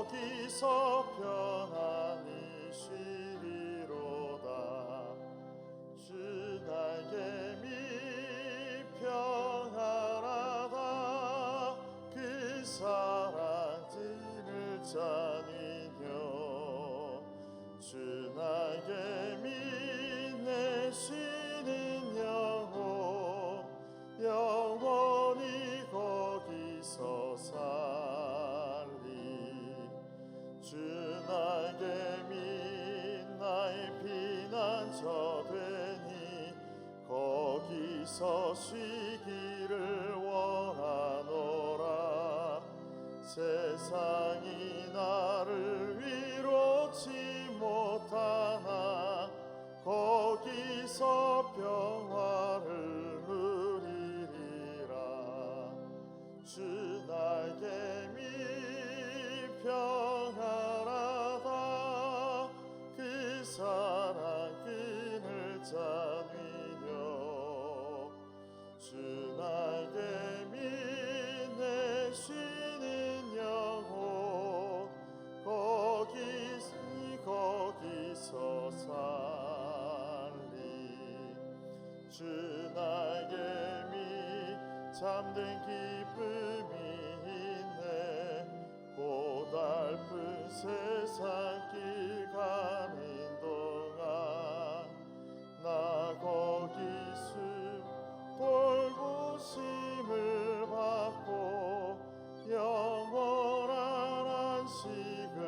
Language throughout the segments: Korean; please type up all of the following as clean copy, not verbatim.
거기서 편안히 쉬리로다. 주 나에게 평안하다. 그 사랑 들을 자니요. 주 나에게 내 쉬는 영혼 영원히 거기서 살리. 주 나에게 나의 피난처 되니 거기서 쉬기를 원하노라. 세상이 나를 위로치 못하나 거기서 평화를 누리리라. 주 나에게 평안하다. 그 사랑 그늘 자니요. 주 나에게 내 쉬는 영혼 거기서 살리. 주 나에게 잠든 기쁨이 있네. 고달픈 세상 길 가는 동안 나 거기 돌보심을 받고 영원한 안식을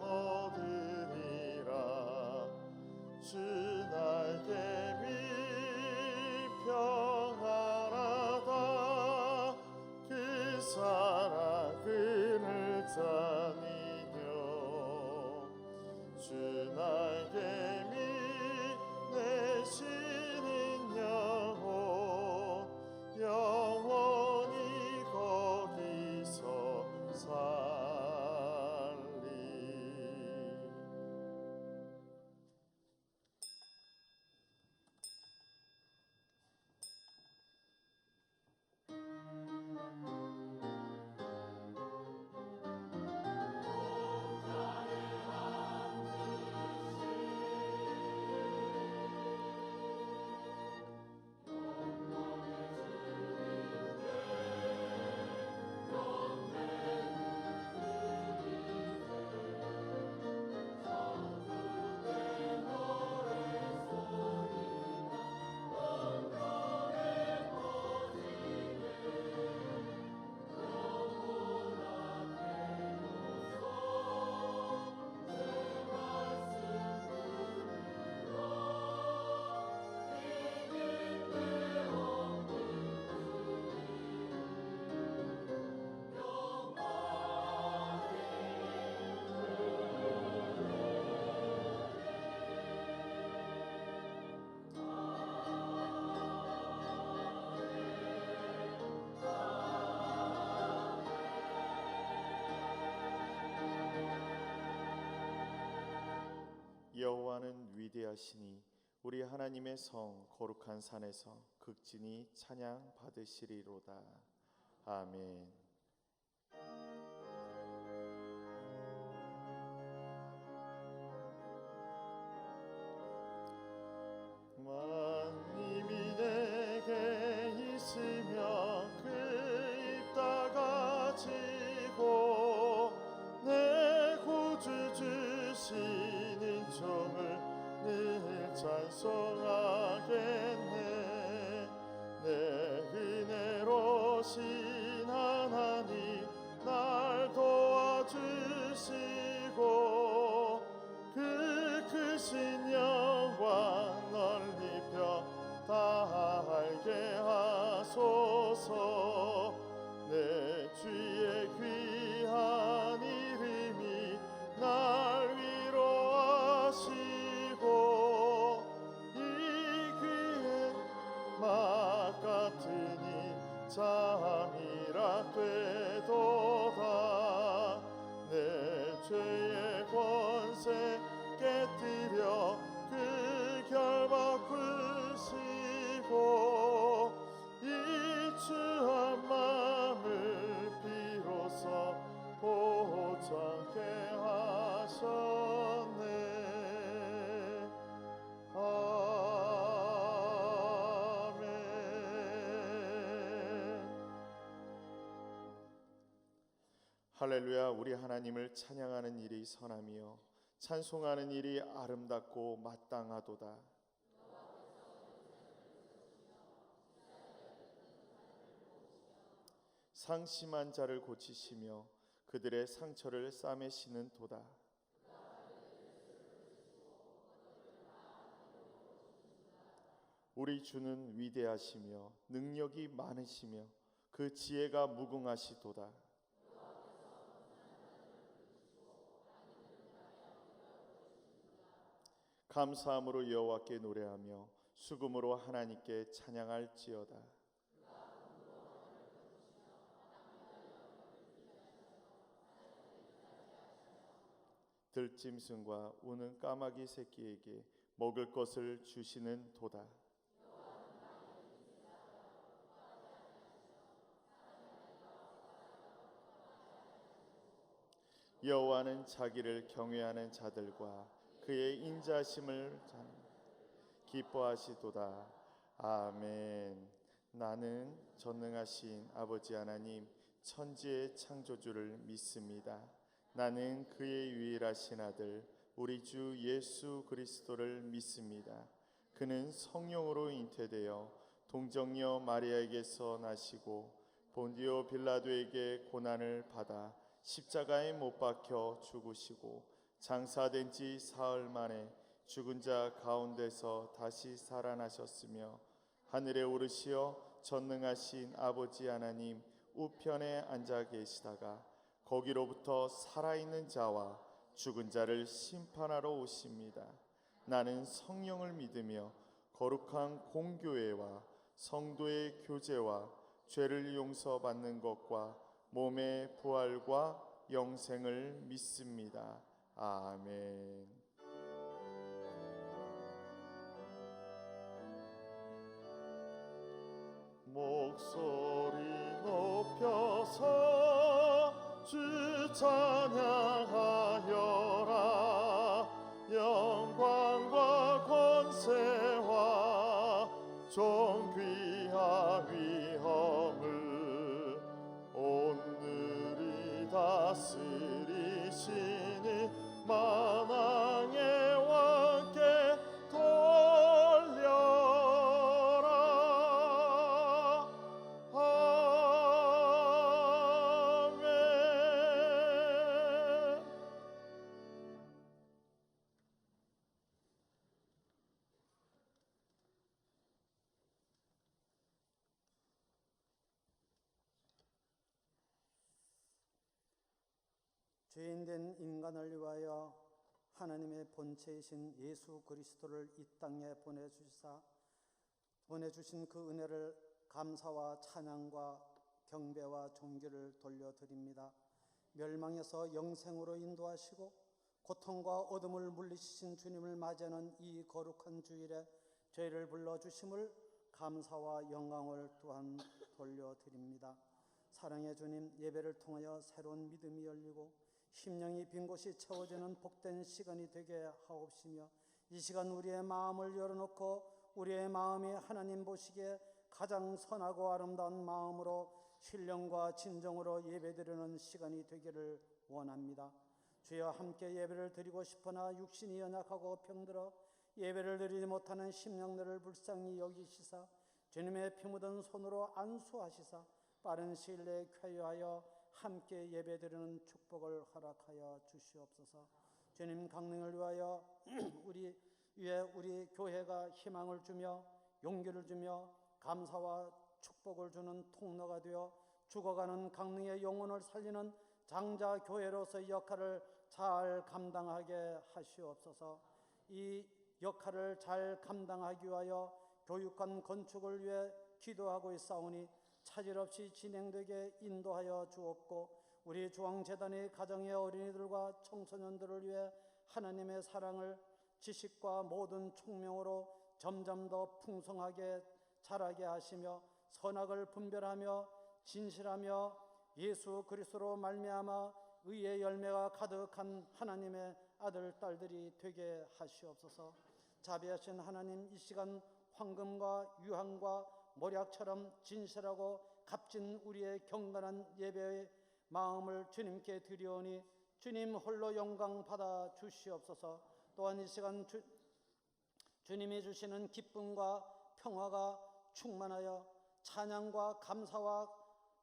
얻으리라. 주 나에게 평안하다. 그 사랑 그늘 자니요. 주 나에게 내 쉬는 영혼 영원히 거기서 살리. 여호와는 위대하시니 우리 하나님의 성 거룩한 산에서 극진히 찬양 받으시리로다. 아멘. 만님이 내게 있으며 그 입 다가지고 내 구주 주시는 종을 늘 찬송하겠네. 내 은혜로신 하나님 날 도와주시고 그 크신 영광 널리 다 알게 하소서. 내 주의 귀한 이름이 날 위로하시고 이 귀에 막 같으니 잠이라 되도다. 내 죄의 권세 깨뜨려 그 결박 푸시고 이 추한 마음을 비로소 보장해 할렐루야. 우리 하나님을 찬양하는 일이 선함이요 찬송하는 일이 아름답고 마땅하도다. 상심한 자를 고치시며 그들의 상처를 싸매시는 도다. 우리 주는 위대하시며 능력이 많으시며 그 지혜가 무궁하시도다. 감사함으로 여호와께 노래하며 수금으로 하나님께 찬양할지어다. 들짐승과 우는 까마귀 새끼에게 먹을 것을 주시는 도다. 여호와는 자기를 경외하는 자들과 그의 인자심을 기뻐하시도다. 아멘. 나는 전능하신 아버지 하나님 천지의 창조주를 믿습니다. 나는 그의 유일하신 아들 우리 주 예수 그리스도를 믿습니다. 그는 성령으로 잉태되어 동정녀 마리아에게서 나시고 본디오 빌라도에게 고난을 받아 십자가에 못 박혀 죽으시고 장사된 지 사흘 만에 죽은 자 가운데서 다시 살아나셨으며 하늘에 오르시어 전능하신 아버지 하나님 우편에 앉아 계시다가 거기로부터 살아있는 자와 죽은 자를 심판하러 오십니다. 나는 성령을 믿으며 거룩한 공교회와 성도의 교제와 죄를 용서받는 것과 몸의 부활과 영생을 믿습니다. 아멘. 목소리 높여서 주 찬양하여라. 영광과 권세와 존귀와 위엄을 오늘이 다스리시니 만왕의 왕께 돌려라. 아멘. 죄인된 인간을 위하여 하나님의 본체이신 예수 그리스도를 이 땅에 보내주신 그 은혜를 감사와 찬양과 경배와 존귀를 돌려드립니다. 멸망에서 영생으로 인도하시고 고통과 어둠을 물리치신 주님을 맞이하는 이 거룩한 주일에 죄를 불러주심을 감사와 영광을 또한 돌려드립니다. 사랑의 주님, 예배를 통하여 새로운 믿음이 열리고 심령이 빈 곳이 채워지는 복된 시간이 되게 하옵시며 이 시간 우리의 마음을 열어놓고 우리의 마음이 하나님 보시기에 가장 선하고 아름다운 마음으로 신령과 진정으로 예배드리는 시간이 되기를 원합니다. 주여, 함께 예배를 드리고 싶으나 육신이 연약하고 병들어 예배를 드리지 못하는 심령들을 불쌍히 여기시사 주님의 피 묻은 손으로 안수하시사 빠른 시일 내에 쾌유하여 함께 예배드리는 축복을 허락하여 주시옵소서. 주님 강림을 위하여 우리 교회가 희망을 주며 용기를 주며 감사와 축복을 주는 통로가 되어 죽어가는 강릉의 영혼을 살리는 장자 교회로서의 역할을 잘 감당하게 하시옵소서. 이 역할을 잘 감당하기 위하여 교육관 건축을 위해 기도하고 있사오니 차질 없이 진행되게 인도하여 주옵고 우리 중앙재단의 가정의 어린이들과 청소년들을 위해 하나님의 사랑을 지식과 모든 총명으로 점점 더 풍성하게 자라게 하시며 선악을 분별하며 진실하며 예수 그리스도로 말미암아 의의 열매가 가득한 하나님의 아들 딸들이 되게 하시옵소서. 자비하신 하나님, 이 시간 황금과 유황과 모략처럼 진실하고 값진 우리의 경건한 예배의 마음을 주님께 드리오니 주님 홀로 영광 받아 주시옵소서. 또한 이 시간 주님이 주시는 기쁨과 평화가 충만하여 찬양과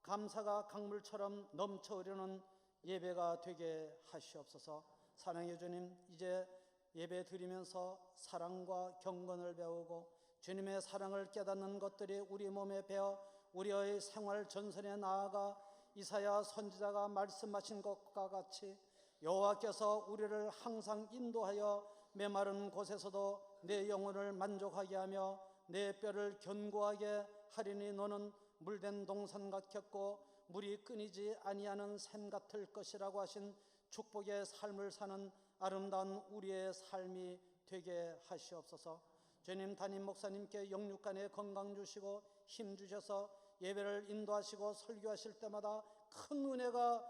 감사가 강물처럼 넘쳐 흐르는 예배가 되게 하시옵소서. 사랑의 주님, 이제 예배 드리면서 사랑과 경건을 배우고 주님의 사랑을 깨닫는 것들이 우리 몸에 배어 우리의 생활 전선에 나아가 이사야 선지자가 말씀하신 것과 같이 여호와께서 우리를 항상 인도하여 메마른 곳에서도 내 영혼을 만족하게 하며 내 뼈를 견고하게 하리니 너는 물된 동산 같겠고 물이 끊이지 아니하는 샘 같을 것이라고 하신 축복의 삶을 사는 아름다운 우리의 삶이 되게 하시옵소서. 주님, 담임 목사님께 영육간에 건강 주시고 힘 주셔서 예배를 인도하시고 설교하실 때마다 큰 은혜가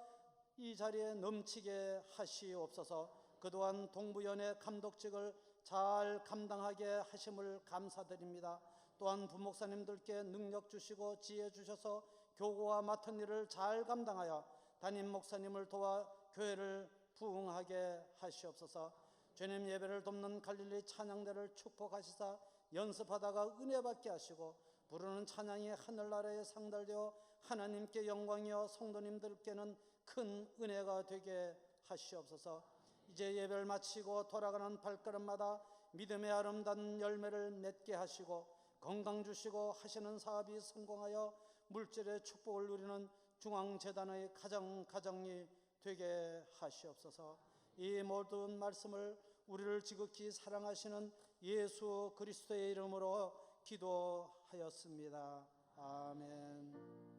이 자리에 넘치게 하시옵소서. 그동안 동부연의 감독직을 잘 감당하게 하심을 감사드립니다. 또한 부목사님들께 능력 주시고 지혜 주셔서 교구와 맡은 일을 잘 감당하여 담임 목사님을 도와 교회를 부흥하게 하시옵소서. 주님, 예배를 돕는 갈릴리 찬양대를 축복하시사 연습하다가 은혜 받게 하시고 부르는 찬양이 하늘나라에 상달되어 하나님께 영광이여 성도님들께는 큰 은혜가 되게 하시옵소서. 이제 예배를 마치고 돌아가는 발걸음마다 믿음의 아름다운 열매를 맺게 하시고 건강 주시고 하시는 사업이 성공하여 물질의 축복을 누리는 중앙재단의 가정이 되게 하시옵소서. 이 모든 말씀을 우리를 지극히 사랑하시는 예수 그리스도의 이름으로 기도하였습니다. 아멘.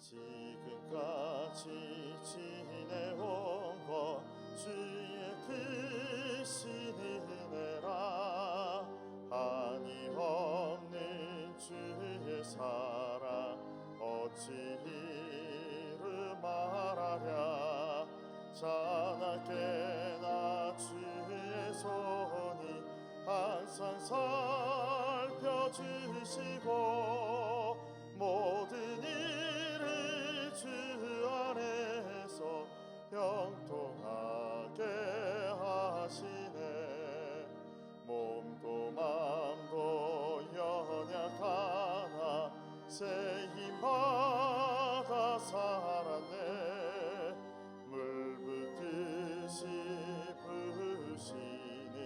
지금까지 지내온 것 주의 크신 은혜라 한이 없는 주의 사랑 어찌 이루 말하랴. 자나깨나 주의 손이 항상 살펴주시고 모든 일을 주 안에서 형통하게 하시네. 몸도 맘도 연약하나 새 힘받아 살았네. 물 붓듯이 부으시니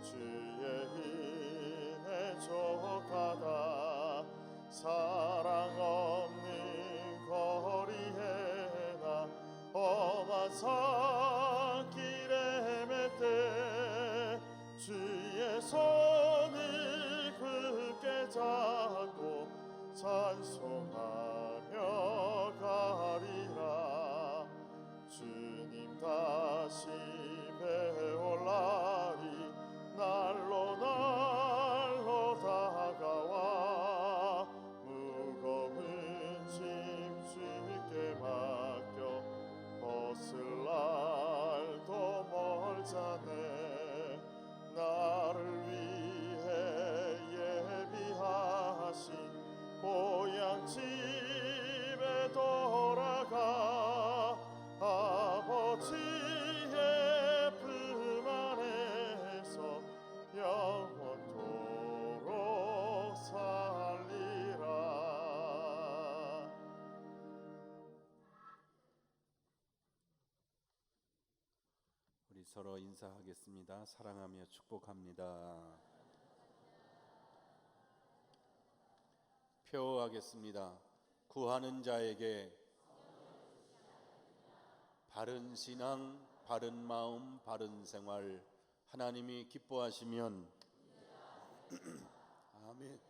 주의 은혜 족하다. 서로 인사하겠습니다. 사랑하며 축복합니다. 표하겠습니다. 구하는 자에게 바른 신앙, 바른 마음, 바른 생활, 하나님이 기뻐하시면 아멘.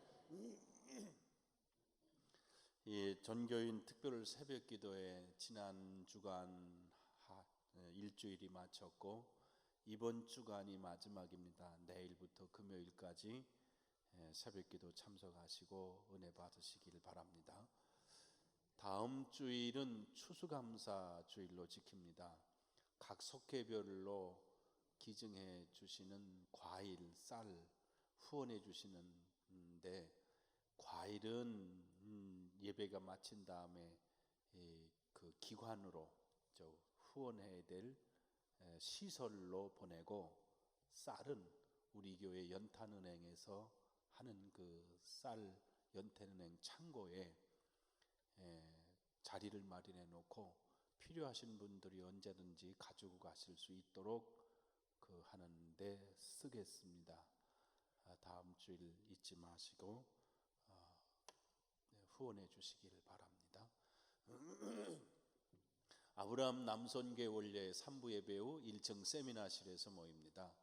이 전교인 특별 새벽기도회 지난 주간 일주일이 마쳤고 이번 주간이 마지막입니다. 내일부터 금요일까지 새벽기도 참석하시고 은혜 받으시길 바랍니다. 다음 주일은 추수감사 주일로 지킵니다. 각 속회별로 기증해 주시는 과일, 쌀 후원해 주시는데 과일은 예배가 마친 다음에 그 기관으로 후원해야 될 시설로 보내고 쌀은 우리 교회 연탄은행에서 하는 그 쌀 연탄은행 창고에 자리를 마련해 놓고 필요하신 분들이 언제든지 가지고 가실 수 있도록 그 하는데 쓰겠습니다. 다음 주일 잊지 마시고 후원해 주시기를 바랍니다. 아브라함 남선교회 원례 3부 예배 후 1층 세미나실에서 모입니다.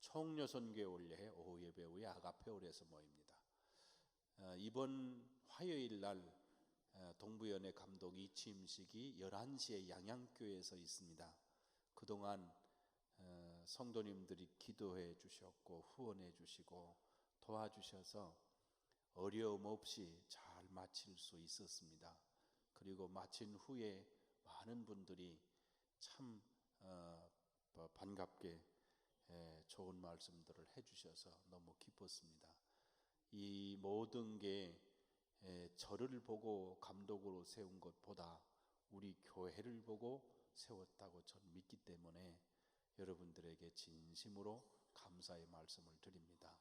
총여선교회 원례 오후 예배 후에 아가페홀에서 모입니다. 이번 화요일 날 동부연회 감독 이취임식이 11시에 양양교회에서 있습니다. 그동안 성도님들이 기도해 주셨고 후원해 주시고 도와주셔서 어려움 없이 잘 마칠 수 있었습니다. 그리고 마친 후에 많은 분들이 참 반갑게 좋은 말씀들을 해주셔서 너무 기뻤습니다. 이 모든 게 저를 보고 감독으로 세운 것보다 우리 교회를 보고 세웠다고 저는 믿기 때문에 여러분들에게 진심으로 감사의 말씀을 드립니다.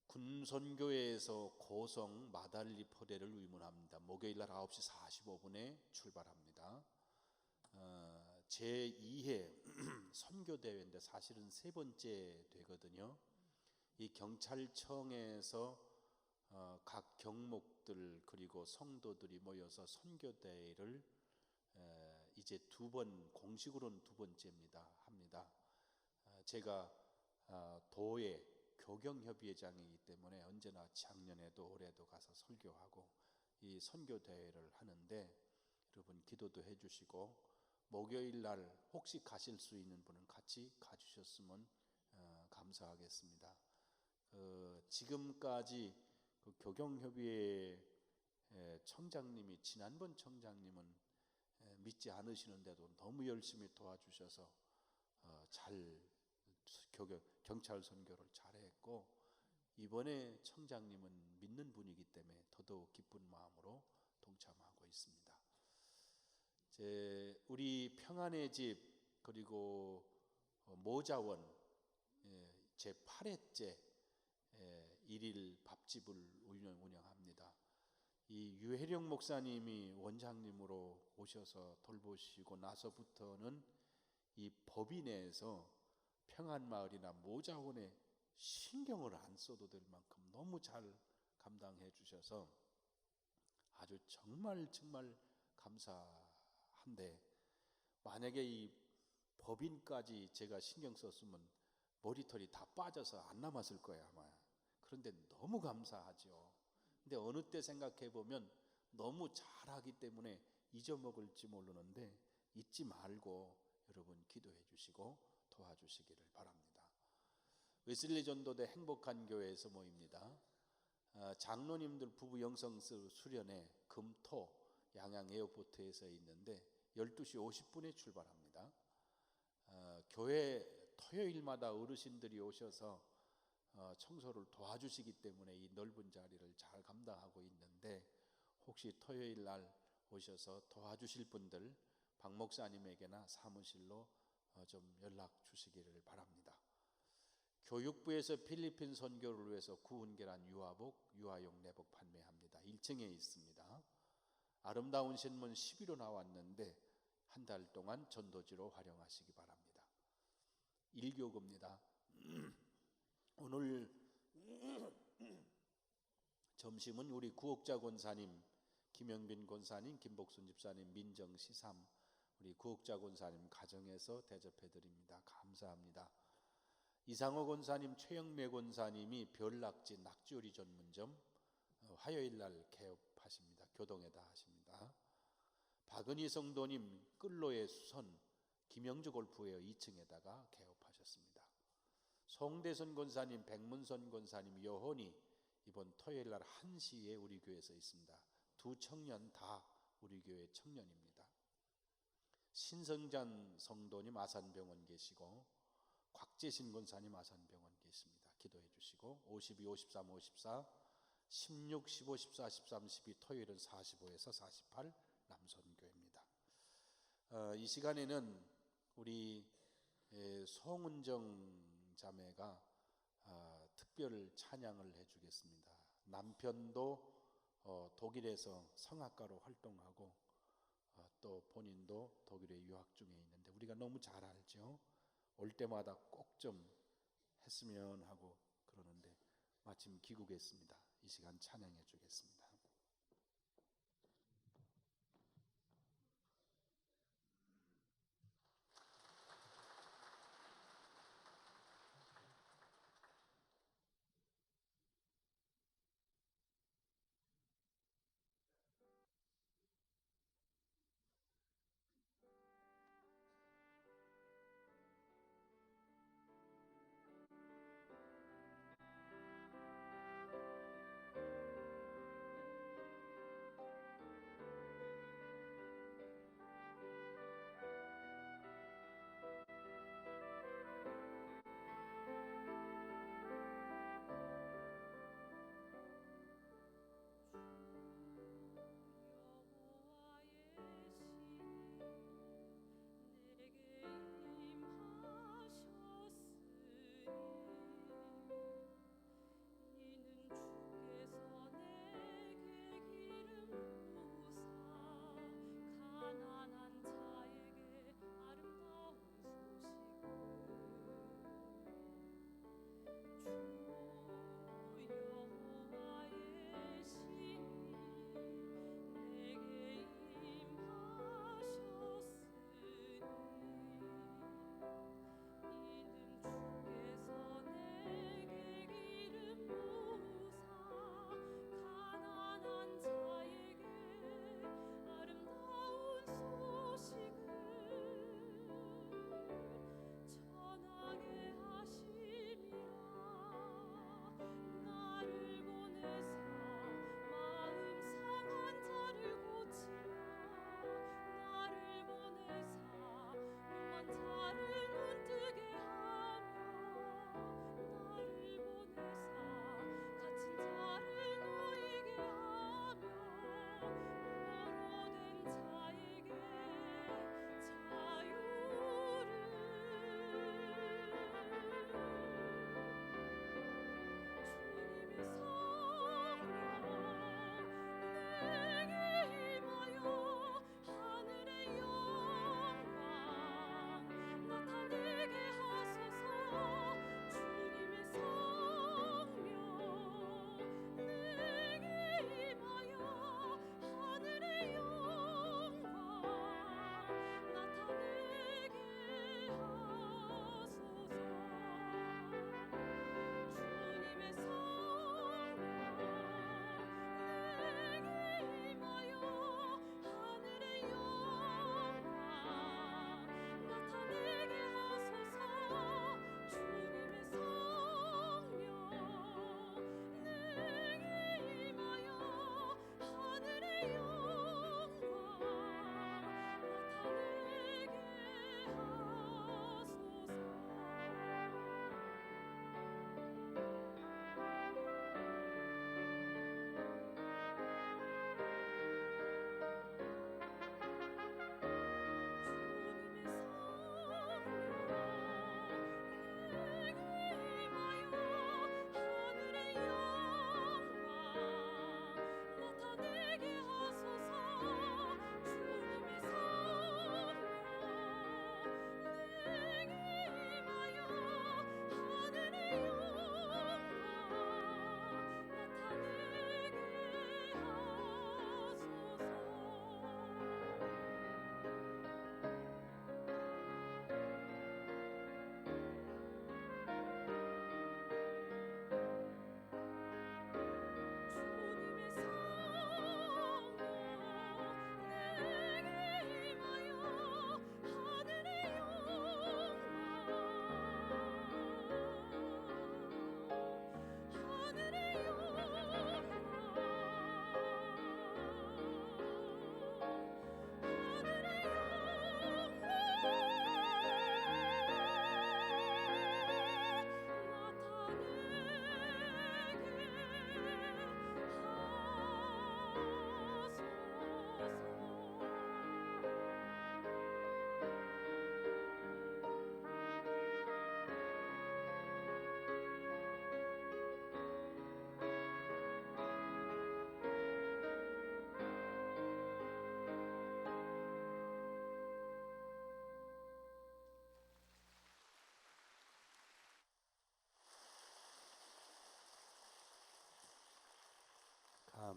군선교회에서 고성 마달리 포대를 의문합니다. 목요일 날 9시 45분에 출발합니다. 제2회 선교대회인데 사실은 세 번째 되거든요. 이 경찰청에서 각 경목들 그리고 성도들이 모여서 선교대회를 이제 공식으로는 두 번째입니다. 합니다. 제가 도의 교경협의회장이기 때문에 언제나 작년에도 올해도 가서 설교하고 이 선교대회를 하는데 여러분 기도도 해주시고 목요일 날 혹시 가실 수 있는 분은 같이 가주셨으면 감사하겠습니다. 지금까지 그 교경협의회 청장님이 지난번 청장님은 믿지 않으시는데도 너무 열심히 도와주셔서 잘 경찰 선교를 잘했고 이번에 청장님은 믿는 분이기 때문에 더더욱 기쁜 마음으로 동참하고 있습니다. 우리 평안의 집 그리고 모자원 제8회째 일일 밥집을 운영합니다. 이 유혜령 목사님이 원장님으로 오셔서 돌보시고 나서부터는 이 법인에서 평안마을이나 모자원에 신경을 안 써도 될 만큼 너무 잘 감당해 주셔서 아주 정말 감사한데 만약에 이 법인까지 제가 신경 썼으면 머리털이 다 빠져서 안 남았을 거예요 아마. 그런데 너무 감사하죠. 근데 어느 때 생각해 보면 너무 잘하기 때문에 잊어먹을지 모르는데 잊지 말고 여러분 기도해 주시고 도와주시기를 바랍니다. 웨슬리 전도대 행복한 교회에서 모입니다. 장로님들 부부 영성 수련회 금토 양양 에어포트에서 있는데 12시 50분에 출발합니다. 교회 토요일마다 어르신들이 오셔서 청소를 도와주시기 때문에 이 넓은 자리를 잘 감당하고 있는데 혹시 토요일 날 오셔서 도와주실 분들 박 목사님에게나 사무실로 좀 연락 주시기를 바랍니다. 교육부에서 필리핀 선교를 위해서 구운 계란 유아복, 유아용 내복 판매합니다. 1층에 있습니다. 아름다운 신문 11호 나왔는데 한 달 동안 전도지로 활용하시기 바랍니다. 1교구입니다. 오늘 점심은 우리 구옥자 권사님, 김영빈 권사님, 김복순 집사님, 민정시삼 우리 구옥자 권사님 가정에서 대접해 드립니다. 감사합니다. 이상호 권사님, 최영매 권사님이 별낙지 낙지요리 전문점 화요일 날 개업하십니다. 교동에다 하십니다. 박은희 성도님 끌로의 수선 김영주 골프웨어 2층에다가 개업하셨습니다. 송대선 권사님, 백문선 권사님 여혼이 이번 토요일 날 1시에 우리 교회에서 있습니다. 두 청년 다 우리 교회 청년입니다. 신성잔 성도님 아산병원 계시고 곽재신 권사님 아산병원 계십니다. 기도해 주시고 52, 53, 54, 16, 15, 14, 13, 12 토요일은 45에서 48 남선교회입니다. 이 시간에는 우리 송은정 자매가 특별 찬양을 해주겠습니다. 남편도 독일에서 성악가로 활동하고 또 본인도 독일에 유학 중에 있는데 우리가 너무 잘 알죠. 올 때마다 꼭 좀 했으면 하고 그러는데 마침 귀국했습니다. 이 시간 찬양해 주겠습니다.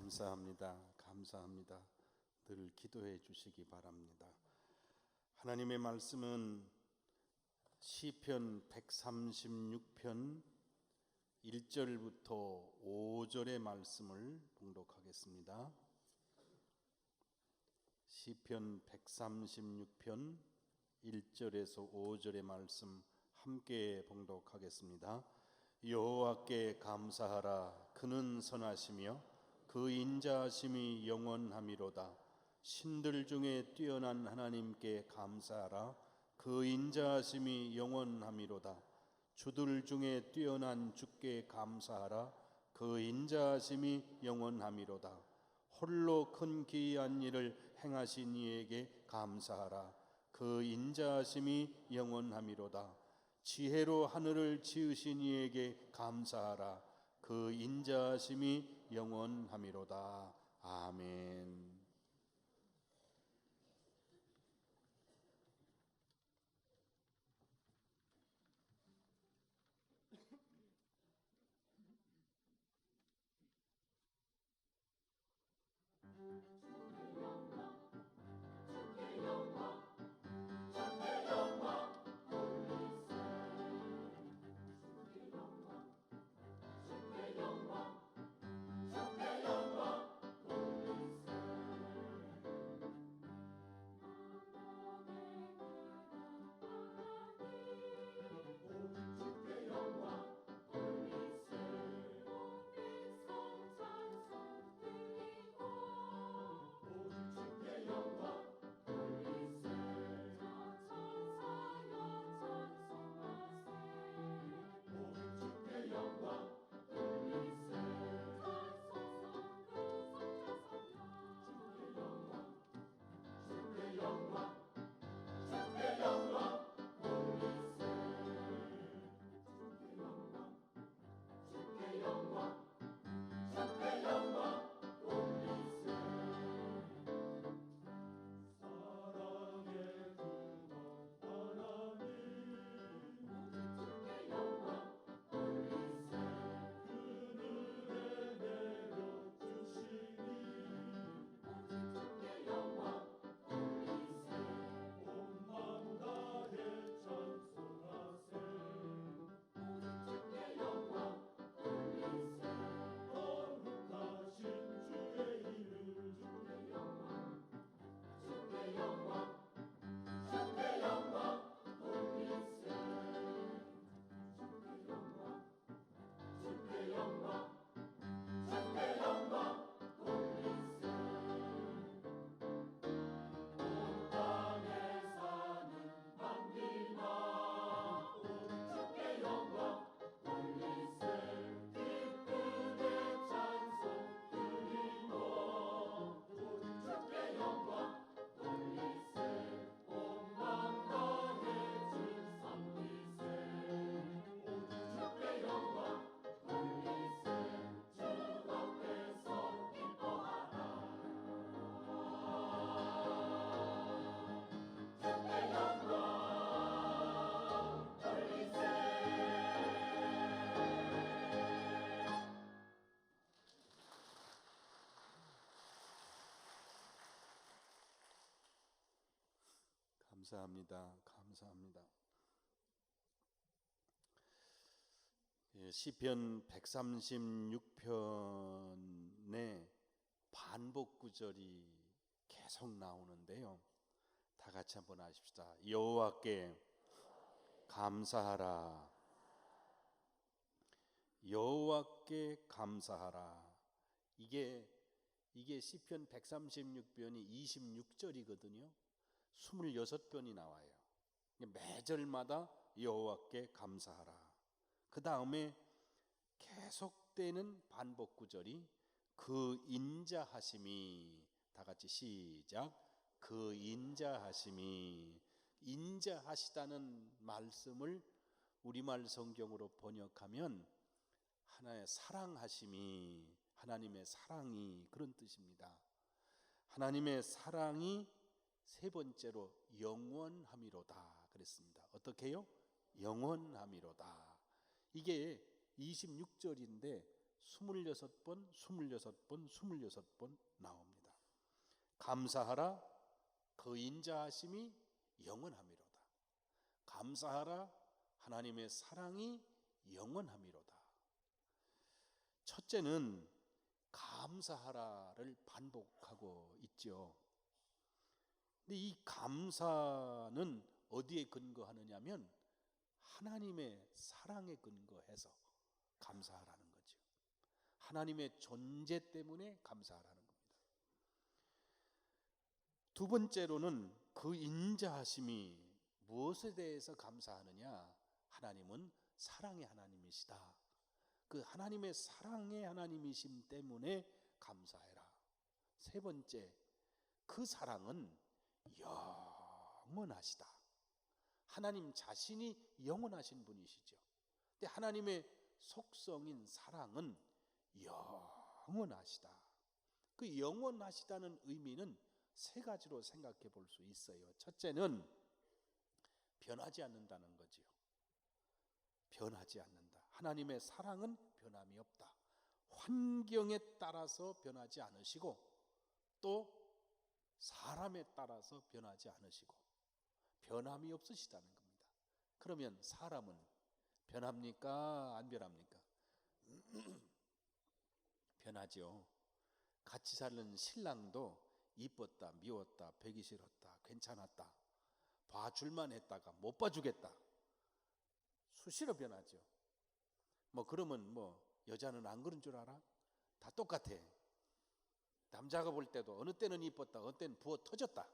감사합니다. 감사합니다. 늘 기도해 주시기 바랍니다. 하나님의 말씀은 시편 136편 1절부터 5절의 말씀을 봉독하겠습니다. 시편 136편 1절에서 5절의 말씀 함께 봉독하겠습니다. 여호와께 감사하라. 그는 선하시며 그 인자하심이 영원하미로다. 신들 중에 뛰어난 하나님께 감사하라. 그 인자하심이 영원하미로다. 주들 중에 뛰어난 주께 감사하라. 그 인자하심이 영원하미로다. 홀로 큰 기이한 일을 행하신 이에게 감사하라. 그 인자하심이 영원하미로다. 지혜로 하늘을 지으신 이에게 감사하라. 그 인자하심이 영원하미로다. 아멘. 감사합니다. 감사합니다. 시편 136편에 반복 구절이 계속 나오는데요. 다 같이 한번 하십시다. 여호와께 감사하라. 여호와께 감사하라. 이게 시편 136편이 26절이거든요. 26번이 나와요. 매절마다 여호와께 감사하라. 그 다음에 계속되는 반복 구절이 그 인자하심이, 다 같이 시작. 그 인자하심이, 인자하시다는 말씀을 우리말 성경으로 번역하면 하나의 사랑하심이, 하나님의 사랑이, 그런 뜻입니다. 하나님의 사랑이 세 번째로 영원함이로다 그랬습니다. 어떻게요? 영원함이로다. 이게 26절인데 26번, 26번, 26번 나옵니다. 감사하라, 그 인자하심이 영원하미로다. 감사하라, 하나님의 사랑이 영원하미로다. 첫째는 감사하라를 반복하고 있죠. 근데 이 감사는 어디에 근거하느냐면 하나님의 사랑에 근거해서 감사하라는 거죠. 하나님의 존재 때문에 감사하라는 겁니다. 두 번째로는 그 인자하심이 무엇에 대해서 감사하느냐? 하나님은 사랑의 하나님이시다. 그 하나님의 사랑의 하나님이심 때문에 감사해라. 세 번째, 그 사랑은 영원하시다. 하나님 자신이 영원하신 분이시죠. 근데 하나님의 속성인 사랑은 영원하시다. 그 영원하시다는 의미는 세 가지로 생각해 볼 수 있어요. 첫째는 변하지 않는다는 거지요. 변하지 않는다. 하나님의 사랑은 변함이 없다. 환경에 따라서 변하지 않으시고 또 사람에 따라서 변하지 않으시고 변함이 없으시다는 겁니다. 그러면 사람은 변합니까? 안 변합니까? 변하죠. 같이 사는 신랑도 이뻤다, 미웠다, 배기 싫었다, 괜찮았다, 봐줄만 했다가 못 봐주겠다, 수시로 변하죠. 그러면 여자는 안 그런 줄 알아? 다 똑같아. 남자가 볼 때도 어느 때는 이뻤다, 어느 때는 부어 터졌다,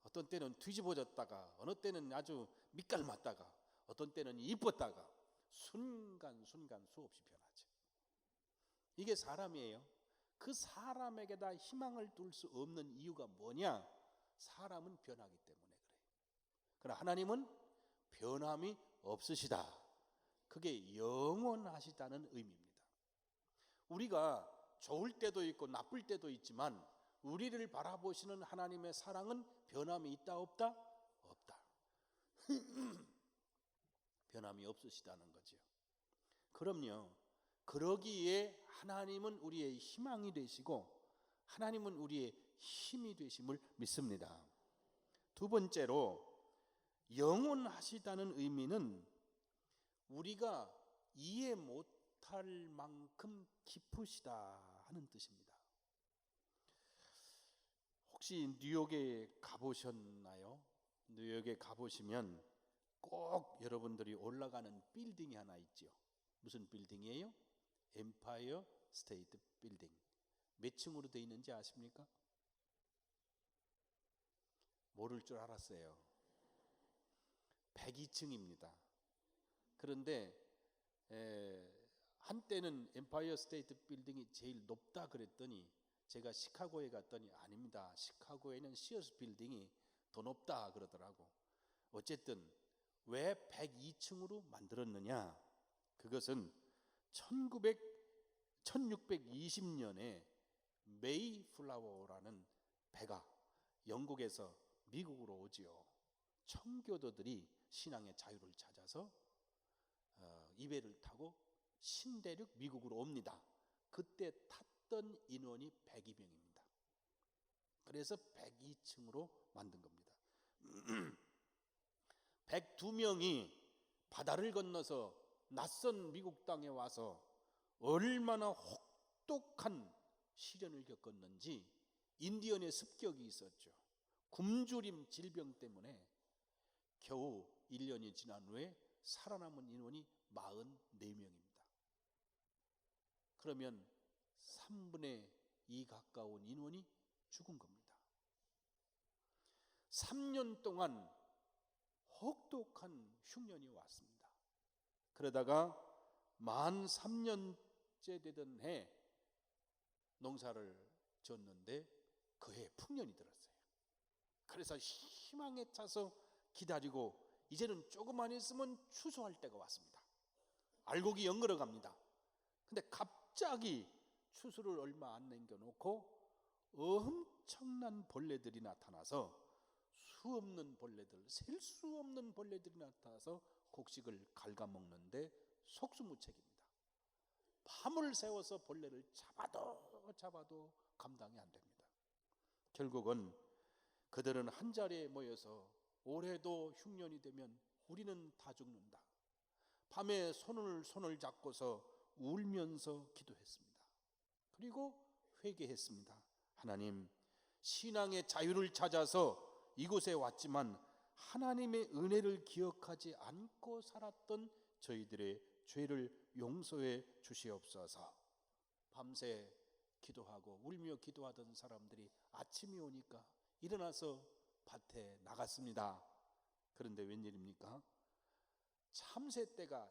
어떤 때는 뒤집어졌다가, 어느 때는 아주 밑깔맞다가, 어떤 때는 이뻤다가 순간순간 수없이 변하죠. 이게 사람이에요. 그 사람에게다 희망을 둘 수 없는 이유가 뭐냐? 사람은 변하기 때문에 그래요. 그러나 하나님은 변함이 없으시다. 그게 영원하시다는 의미입니다. 우리가 좋을 때도 있고 나쁠 때도 있지만 우리를 바라보시는 하나님의 사랑은 변함이 있다 없다? 없다. 변함이 없으시다는 거죠. 그럼요. 그러기에 하나님은 우리의 희망이 되시고 하나님은 우리의 힘이 되심을 믿습니다. 두 번째로 영원하시다는 의미는 우리가 이해 못할 만큼 깊으시다 하는 뜻입니다. 혹시 뉴욕에 가보셨나요? 뉴욕에 가보시면 꼭 여러분들이 올라가는 빌딩이 하나 있죠. 무슨 빌딩이에요? 엠파이어 스테이트 빌딩. 몇 층으로 되어 있는지 아십니까? 모를 줄 알았어요. 102층입니다. 그런데 한때는 엠파이어 스테이트 빌딩이 제일 높다 그랬더니 제가 시카고에 갔더니 아닙니다. 시카고에는 시어스 빌딩이 더 높다 그러더라고. 어쨌든 왜 102층으로 만들었느냐? 그것은 1620년에 메이플라워라는 배가 영국에서 미국으로 오지요. 청교도들이 신앙의 자유를 찾아서 이 배를 타고 신대륙 미국으로 옵니다. 그때 탔던 인원이 102명입니다. 그래서 102층으로 만든 겁니다. 102명이 바다를 건너서 낯선 미국 땅에 와서 얼마나 혹독한 시련을 겪었는지 인디언의 습격이 있었죠. 굶주림 질병 때문에 겨우 1년이 지난 후에 살아남은 인원이 44명입니다. 그러면 3분의 2 가까운 인원이 죽은 겁니다. 3년 동안 혹독한 흉년이 왔습니다. 그러다가 만 3년째 되던 해 농사를 졌는데 그 해에 풍년이 들었어요. 그래서 희망에 차서 기다리고 이제는 조금만 있으면 추수할 때가 왔습니다. 알곡이 연걸어 갑니다. 근데 갑자기 추수를 얼마 안 남겨놓고 엄청난 벌레들이 나타나서 수없는 벌레들, 셀 수 없는 벌레들이 나타나서 곡식을 갉아먹는데 속수무책입니다. 밤을 새워서 벌레를 잡아도 감당이 안 됩니다. 결국은 그들은 한 자리에 모여서 올해도 흉년이 되면 우리는 다 죽는다. 밤에 손을 잡고서 울면서 기도했습니다. 그리고 회개했습니다. 하나님, 신앙의 자유를 찾아서 이곳에 왔지만 하나님의 은혜를 기억하지 않고 살았던 저희들의 죄를 용서해 주시옵소서. 밤새 기도하고 울며 기도하던 사람들이 아침이 오니까 일어나서 밭에 나갔습니다. 그런데 웬일입니까? 참새떼가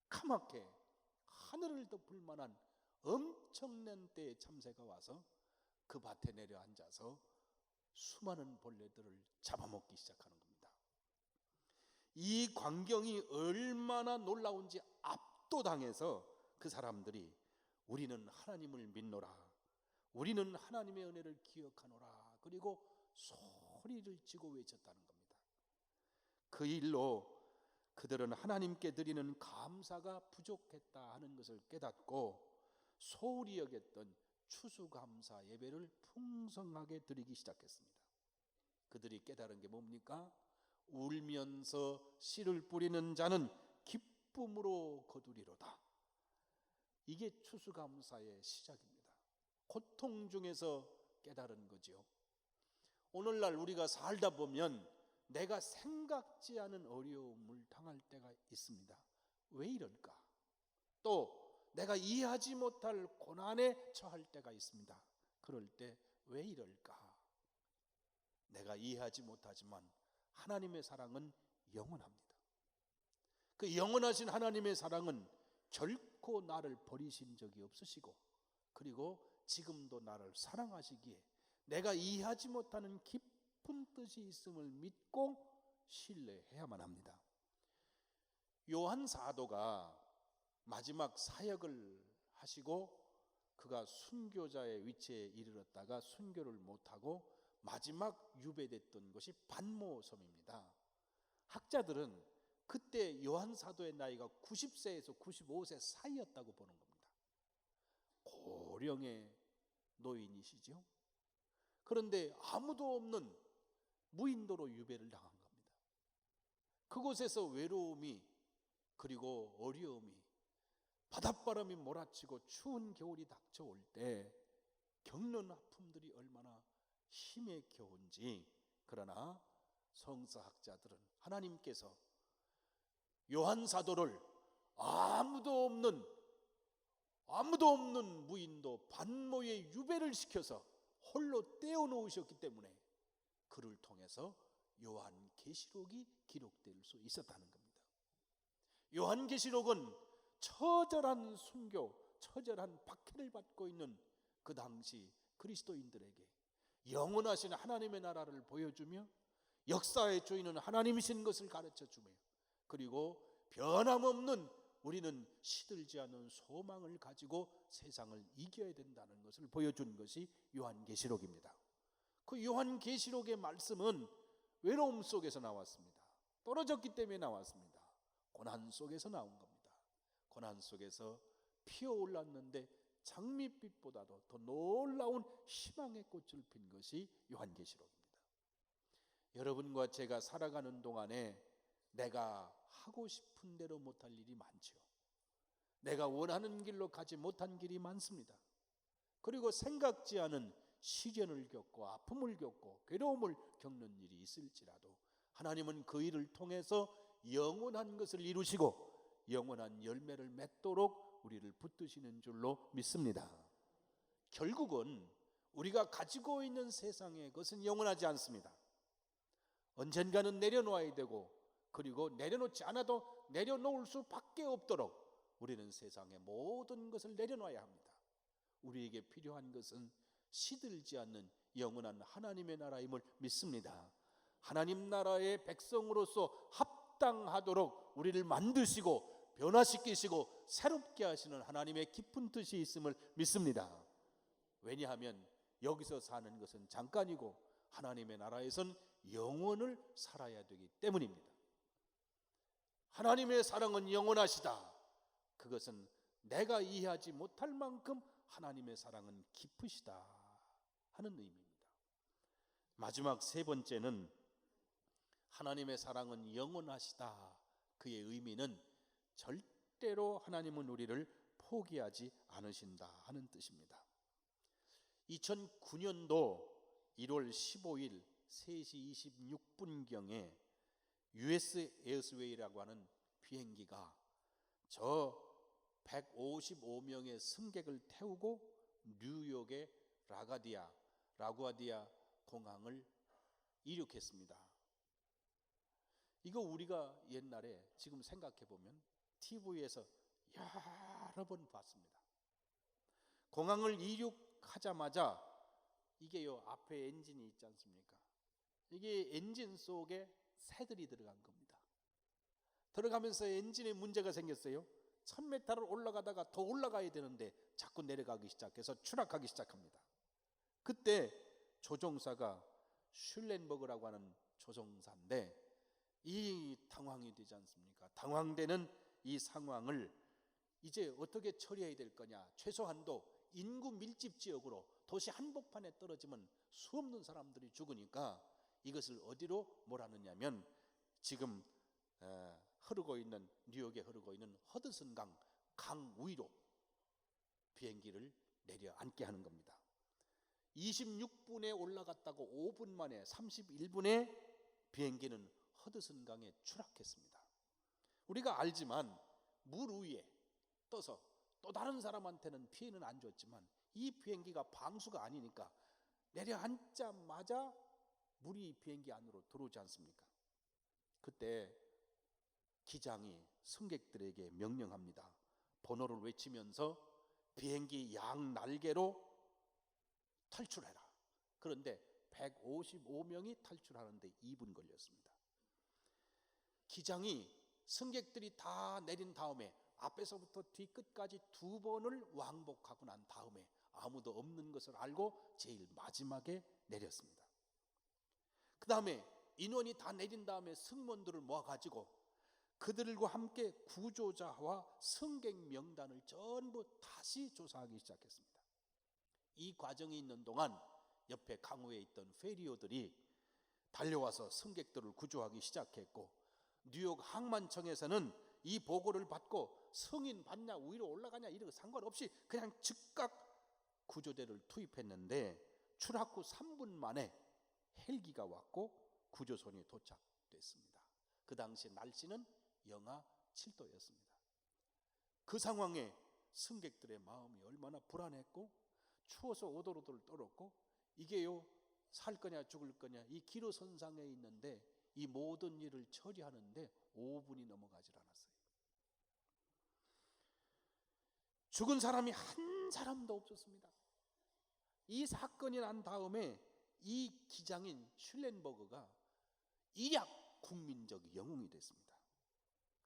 새카맣게 하늘을 덮을 만한 엄청난 때의 참새가 와서 그 밭에 내려앉아서 수많은 벌레들을 잡아먹기 시작하는 겁니다. 이 광경이 얼마나 놀라운지 압도당해서 그 사람들이 우리는 하나님을 믿노라, 우리는 하나님의 은혜를 기억하노라, 그리고 소리를 지고 외쳤다는 겁니다. 그 일로 그들은 하나님께 드리는 감사가 부족했다 하는 것을 깨닫고 소홀히 여겼던 추수감사 예배를 풍성하게 드리기 시작했습니다. 그들이 깨달은 게 뭡니까? 울면서 씨를 뿌리는 자는 기쁨으로 거두리로다. 이게 추수감사의 시작입니다. 고통 중에서 깨달은 거죠. 오늘날 우리가 살다 보면 내가 생각지 않은 어려움을 당할 때가 있습니다. 왜 이럴까? 또 내가 이해하지 못할 고난에 처할 때가 있습니다. 그럴 때 왜 이럴까? 내가 이해하지 못하지만 하나님의 사랑은 영원합니다. 그 영원하신 하나님의 사랑은 결코 나를 버리신 적이 없으시고, 그리고 지금도 나를 사랑하시기에 내가 이해하지 못하는 깊은 뜻이 있음을 믿고 신뢰해야만 합니다. 요한 사도가 마지막 사역을 하시고 그가 순교자의 위치에 이르렀다가 순교를 못하고 마지막 유배됐던 곳이 반모섬입니다. 학자들은 그때 요한 사도의 나이가 90세에서 95세 사이였다고 보는 겁니다. 고령의 노인이시죠. 그런데 아무도 없는 무인도로 유배를 당한 겁니다. 그곳에서 외로움이, 그리고 어려움이, 바닷바람이 몰아치고 추운 겨울이 닥쳐올 때 겪는 아픔들이 얼마나 힘에 겨운지. 그러나 성서학자들은 하나님께서 요한 사도를 아무도 없는 무인도 반모에 유배를 시켜서 홀로 떼어놓으셨기 때문에 그를 통해서 요한계시록이 기록될 수 있었다는 겁니다. 요한계시록은 처절한 순교, 처절한 박해를 받고 있는 그 당시 그리스도인들에게 영원하신 하나님의 나라를 보여주며 역사의 주인은 하나님이신 것을 가르쳐주며, 그리고 변함없는 우리는 시들지 않는 소망을 가지고 세상을 이겨야 된다는 것을 보여준 것이 요한계시록입니다. 그 요한계시록의 말씀은 외로움 속에서 나왔습니다. 떨어졌기 때문에 나왔습니다. 고난 속에서 나온 겁니다. 고난 속에서 피어올랐는데 장밋빛보다도 더 놀라운 희망의 꽃을 핀 것이 요한계시록입니다. 여러분과 제가 살아가는 동안에 내가 하고 싶은 대로 못할 일이 많죠. 내가 원하는 길로 가지 못한 길이 많습니다. 그리고 생각지 않은 시련을 겪고 아픔을 겪고 괴로움을 겪는 일이 있을지라도 하나님은 그 일을 통해서 영원한 것을 이루시고 영원한 열매를 맺도록 우리를 붙드시는 줄로 믿습니다. 결국은 우리가 가지고 있는 세상의 것은 영원하지 않습니다. 언젠가는 내려놓아야 되고, 그리고 내려놓지 않아도 내려놓을 수밖에 없도록 우리는 세상의 모든 것을 내려놔야 합니다. 우리에게 필요한 것은 시들지 않는 영원한 하나님의 나라임을 믿습니다. 하나님 나라의 백성으로서 합당하도록 우리를 만드시고 변화시키시고 새롭게 하시는 하나님의 깊은 뜻이 있음을 믿습니다. 왜냐하면 여기서 사는 것은 잠깐이고 하나님의 나라에선 영원을 살아야 되기 때문입니다. 하나님의 사랑은 영원하시다. 그것은 내가 이해하지 못할 만큼 하나님의 사랑은 깊으시다 하는 의미입니다. 마지막 세 번째는 하나님의 사랑은 영원하시다. 그의 의미는 절대로 하나님은 우리를 포기하지 않으신다 하는 뜻입니다. 2009년도 1월 15일 3시 26분경에 US 에어스웨이라고 하는 비행기가 저 155명의 승객을 태우고 뉴욕의 라구아디아 공항을 이륙했습니다. 이거 우리가 옛날에 지금 생각해 보면 TV에서 여러 번 봤습니다. 공항을 이륙하자마자 이게요, 앞에 엔진이 있지 않습니까? 이게 엔진 속에 새들이 들어간 겁니다. 들어가면서 엔진에 문제가 생겼어요. 1000m를 올라가다가 더 올라가야 되는데 자꾸 내려가기 시작해서 추락하기 시작합니다. 그때 조종사가 슐렌버그라고 하는 조종사인데 이 당황이 되지 않습니까? 당황되는 이 상황을 이제 어떻게 처리해야 될 거냐. 최소한도 인구 밀집 지역으로 도시 한복판에 떨어지면 수없는 사람들이 죽으니까 이것을 어디로 몰아넣냐면 지금 흐르고 있는 뉴욕에 흐르고 있는 허드슨 강 위로 비행기를 내려앉게 하는 겁니다. 26분에 올라갔다고 5분 만에 31분에 비행기는 허드슨 강에 추락했습니다. 우리가 알지만 물 위에 떠서 또 다른 사람한테는 피해는 안 줬지만 이 비행기가 방수가 아니니까 내려앉자마자 물이 비행기 안으로 들어오지 않습니까? 그때 기장이 승객들에게 명령합니다. 번호를 외치면서 비행기 양 날개로 탈출해라. 그런데 155명이 탈출하는데 2분 걸렸습니다. 기장이 승객들이 다 내린 다음에 앞에서부터 뒤끝까지 2번을 왕복하고 난 다음에 아무도 없는 것을 알고 제일 마지막에 내렸습니다. 그 다음에 인원이 다 내린 다음에 승무원들을 모아가지고 그들과 함께 구조자와 승객 명단을 전부 다시 조사하기 시작했습니다. 이 과정이 있는 동안 옆에 강우에 있던 페리어들이 달려와서 승객들을 구조하기 시작했고 뉴욕 항만청에서는 이 보고를 받고 승인 받냐 위로 올라가냐 이런 거 상관없이 그냥 즉각 구조대를 투입했는데 추락 후 3분 만에 헬기가 왔고 구조선이 도착됐습니다. 그 당시 날씨는 영하 7도였습니다. 그 상황에 승객들의 마음이 얼마나 불안했고 추워서 오돌오돌 떨었고 이게요 살 거냐 죽을 거냐 이 기로선상에 있는데 이 모든 일을 처리하는데 5분이 넘어가질 않았어요. 죽은 사람이 한 사람도 없었습니다. 이 사건이 난 다음에 이 기장인 슐렌버그가 일약 국민적 영웅이 됐습니다.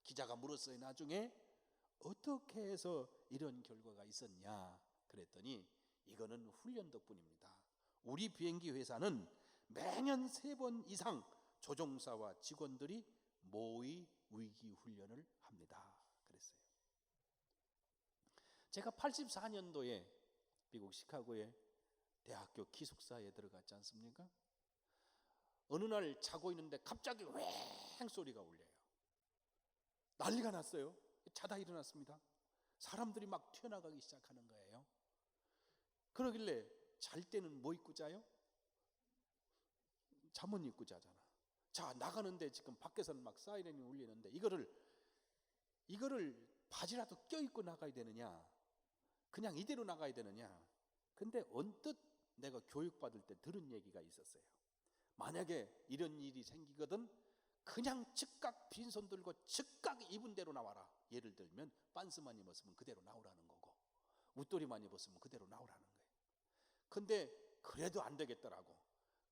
기자가 물었어요. 나중에 어떻게 해서 이런 결과가 있었냐 그랬더니 이거는 훈련 덕분입니다. 우리 비행기 회사는 매년 3번 이상 조종사와 직원들이 모의 위기 훈련을 합니다. 그랬어요. 제가 84년도에 미국 시카고에 대학교 기숙사에 들어갔지 않습니까? 어느 날 자고 있는데 갑자기 왱 소리가 울려요. 난리가 났어요. 자다 일어났습니다. 사람들이 막 튀어나가기 시작하는 거예요. 그러길래 잘 때는 뭐 입고 자요? 잠옷 입고 자잖아. 자, 나가는데 지금 밖에서는 막 사이렌이 울리는데 이거를 바지라도 껴입고 나가야 되느냐 그냥 이대로 나가야 되느냐. 근데 언뜻 내가 교육받을 때 들은 얘기가 있었어요. 만약에 이런 일이 생기거든 그냥 즉각 빈손 들고 즉각 입은 대로 나와라. 예를 들면 반스만 입었으면 그대로 나오라는 거고 웃도리만 입었으면 그대로 나오라는 거예요. 근데 그래도 안 되겠더라고.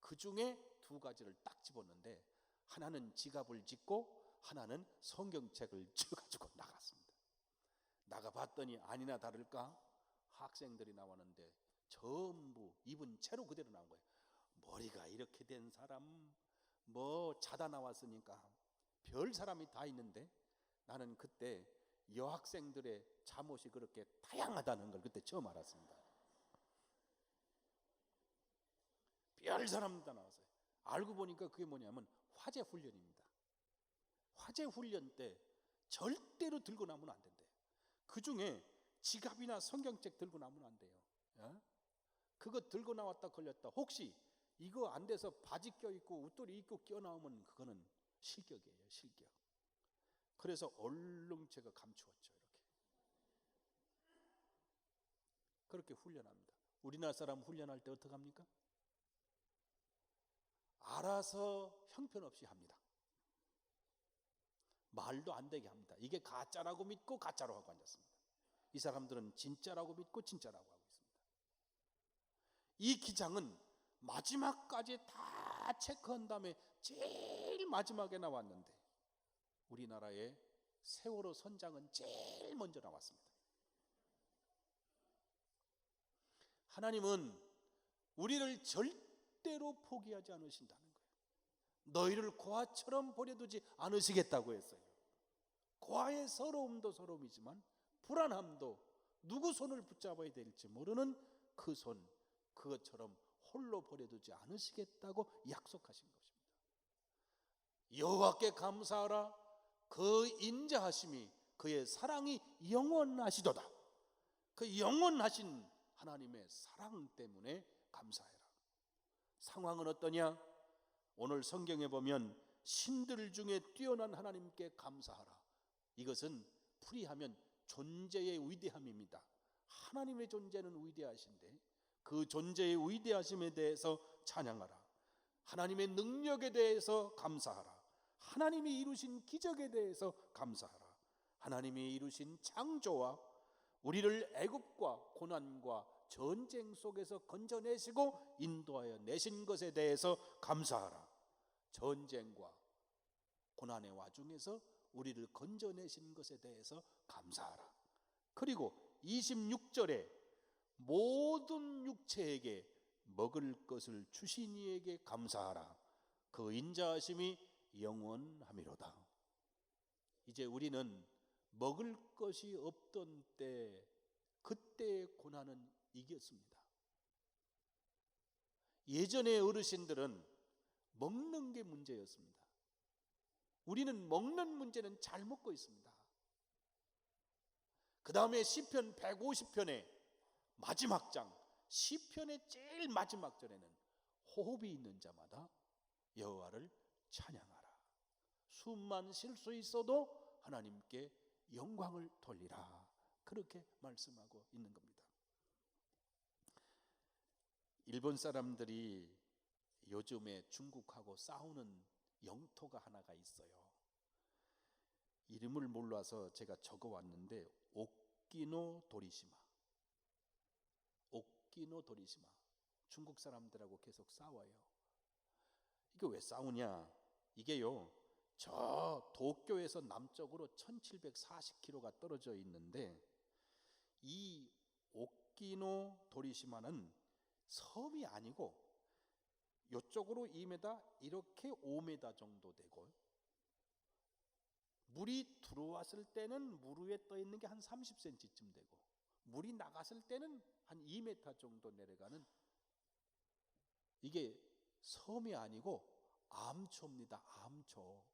그 중에 2가지를 딱 집었는데 하나는 지갑을 짚고 하나는 성경책을 쥐어가지고 나갔습니다. 나가봤더니 아니나 다를까 학생들이 나왔는데 전부 입은 채로 그대로 나온 거예요. 머리가 이렇게 된 사람 뭐 자다 나왔으니까 별 사람이 다 있는데 나는 그때 여학생들의 잠옷이 그렇게 다양하다는 걸 그때 처음 알았습니다. 별 사람 다 나왔어요. 알고 보니까 그게 뭐냐면 화재 훈련입니다. 화재 훈련 때 절대로 들고 나면 안 된대요. 그 중에 지갑이나 성경책 들고 나면 안 돼요. 그거 들고 나왔다 걸렸다, 혹시 이거 안 돼서 바지 껴입고 웃돌이 입고 껴나오면 그거는 실격이에요, 실격. 그래서 얼른 제가 감추었죠. 그렇게 훈련합니다. 우리나라 사람 훈련할 때 어떻게 합니까? 알아서 형편없이 합니다. 말도 안 되게 합니다. 이게 가짜라고 믿고 가짜로 하고 앉았습니다. 이 사람들은 진짜라고 믿고 진짜라고 하고 있습니다. 이 기장은 마지막까지 다 체크한 다음에 제일 마지막에 나왔는데 우리나라의 세월호 선장은 제일 먼저 나왔습니다. 하나님은 우리를 절대로 포기하지 않으신다는 거예요. 너희를 고아처럼 버려두지 않으시겠다고 했어요. 고아의 서러움도 서러움이지만 불안함도 누구 손을 붙잡아야 될지 모르는 그 손, 그것처럼 홀로 버려두지 않으시겠다고 약속하신 것입니다. 여호와께 감사하라. 그 인자하심이, 그의 사랑이 영원하시도다. 그 영원하신 하나님의 사랑 때문에 감사해라. 상황은 어떠냐? 오늘 성경에 보면 신들 중에 뛰어난 하나님께 감사하라. 이것은 풀이하면 존재의 위대함입니다. 하나님의 존재는 위대하신데 그 존재의 위대하심에 대해서 찬양하라. 하나님의 능력에 대해서 감사하라. 하나님이 이루신 기적에 대해서 감사하라. 하나님이 이루신 창조와 우리를 애굽과 고난과 전쟁 속에서 건져내시고 인도하여 내신 것에 대해서 감사하라. 전쟁과 고난의 와중에서 우리를 건져내신 것에 대해서 감사하라. 그리고 26절에 모든 육체에게 먹을 것을 주신 이에게 감사하라. 그 인자하심이 영원하미로다. 이제 우리는 먹을 것이 없던 때, 그때의 고난은 이겼습니다. 예전의 어르신들은 먹는 게 문제였습니다. 우리는 먹는 문제는 잘 먹고 있습니다. 그 다음에 시편 150편의 마지막 장, 시편의 제일 마지막 절에는 호흡이 있는 자마다 여호와를 찬양하라. 숨만 쉴 수 있어도 하나님께 영광을 돌리라. 그렇게 말씀하고 있는 겁니다. 일본 사람들이 요즘에 중국하고 싸우는 영토가 하나가 있어요. 이름을 몰라서 제가 적어왔는데 오키노 도리시마. 오키노 도리시마. 중국 사람들하고 계속 싸워요. 이게 왜 싸우냐? 이게요, 저 도쿄에서 남쪽으로 1740km가 떨어져 있는데 이 오키노 도리시마는 섬이 아니고 이쪽으로 2m, 이렇게 5m 정도 되고, 물이 들어왔을 때는 물 위에 떠 있는 게 한 30cm쯤 되고, 물이 나갔을 때는 한 2m 정도 내려가는, 이게 섬이 아니고 암초입니다. 암초.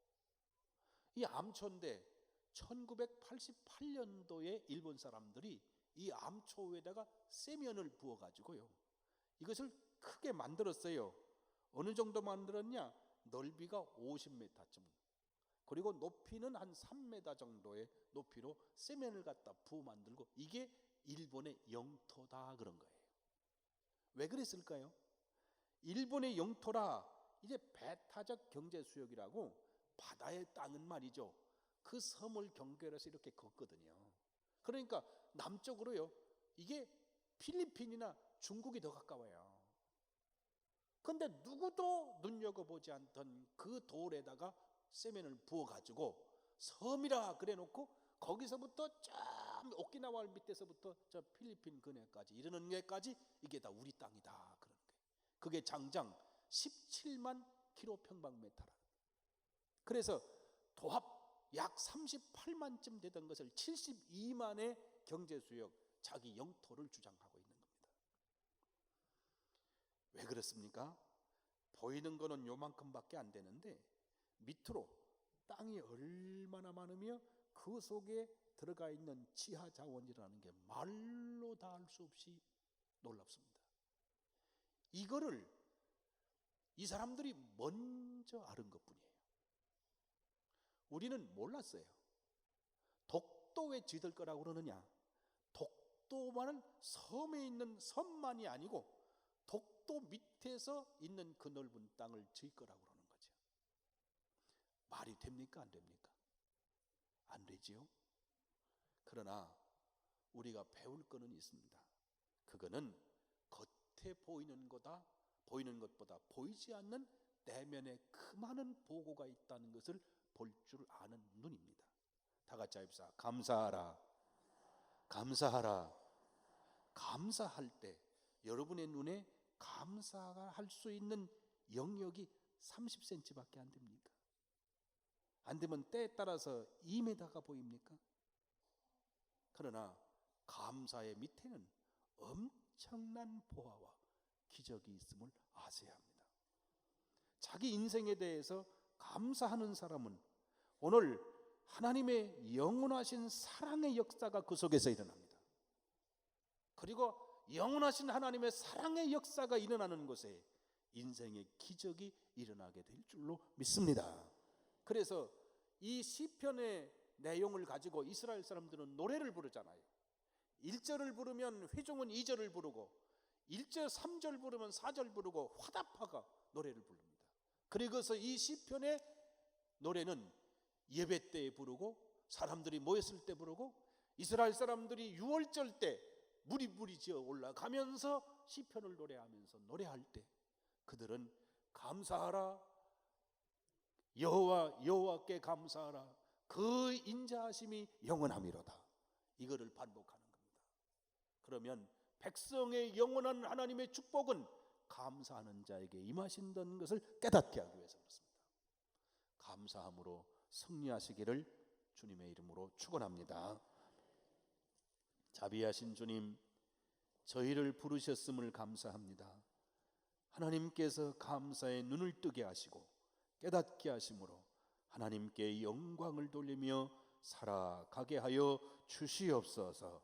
이 암초인데 1988년도에 일본 사람들이 이 암초 위에다가 세면을 부어가지고요, 이것을 크게 만들었어요. 어느 정도 만들었냐? 넓이가 50m쯤, 그리고 높이는 한 3m 정도의 높이로 세면을 갖다 부어 만들고, 이게 일본의 영토다 그런 거예요. 왜 그랬을까요? 일본의 영토라, 이제 배타적 경제 수역이라고, 바다의 땅은 말이죠, 그 섬을 경계해서 이렇게 걷거든요. 그러니까 남쪽으로요, 이게 필리핀이나 중국이 더 가까워요. 근데 누구도 눈여겨보지 않던 그 돌에다가 세면을 부어가지고 섬이라 그래놓고, 거기서부터 저 오키나와 밑에서부터 저 필리핀 근해까지 이르는 데까지 이게 다 우리 땅이다 그런 거예요. 그게 장장 17만 킬로평방미터라. 그래서 도합 약 38만쯤 되던 것을 72만의 경제수역, 자기 영토를 주장하고 있는 겁니다. 왜 그렇습니까? 보이는 거는 요만큼밖에 안 되는데 밑으로 땅이 얼마나 많으며 그 속에 들어가 있는 지하 자원이라는 게 말로 다 할 수 없이 놀랍습니다. 이거를 이 사람들이 먼저 아는 것뿐이에요. 우리는 몰랐어요. 독도 왜 지을 거라고 그러느냐? 독도만은 섬에 있는 섬만이 아니고 독도 밑에서 있는 그 넓은 땅을 지을 거라고 그러는 거죠. 말이 됩니까? 안 됩니까? 안 되지요. 그러나 우리가 배울 거는 있습니다. 그거는 겉에 보이는 것보다 보이지 않는 내면에 그 많은 보고가 있다는 것을 볼 줄 아는 눈입니다. 다 같이 합시다. 감사하라. 감사하라. 감사할 때 여러분의 눈에 감사가 할 수 있는 영역이 30cm밖에 안 됩니까? 안 되면 때에 따라서 2m가 보입니까? 그러나 감사의 밑에는 엄청난 보화와 기적이 있음을 아셔야 합니다. 자기 인생에 대해서 감사하는 사람은 오늘 하나님의 영원하신 사랑의 역사가 그 속에서 일어납니다. 그리고 영원하신 하나님의 사랑의 역사가 일어나는 곳에 인생의 기적이 일어나게 될 줄로 믿습니다. 그래서 이 시편의 내용을 가지고 이스라엘 사람들은 노래를 부르잖아요. 1절을 부르면 회중은 2절을 부르고 1절 3절 부르면 4절 부르고 화답하가 노래를 부릅니다. 그리고서 이 시편의 노래는 예배 때에 부르고 사람들이 모였을 때 부르고 이스라엘 사람들이 유월절 때 무리 지어 올라가면서 시편을 노래하면서 노래할 때 그들은 감사하라 여호와께 감사하라 그 인자하심이 영원함이로다 이거를 반복하는 겁니다. 그러면 백성의 영원한 하나님의 축복은 감사하는 자에게 임하신다는 것을 깨닫게 하기 위해서 그렇습니다. 감사함으로 승리하시기를 주님의 이름으로 축원합니다. 자비하신 주님, 저희를 부르셨음을 감사합니다. 하나님께서 감사의 눈을 뜨게 하시고 깨닫게 하심으로 하나님께 영광을 돌리며 살아가게 하여 주시옵소서.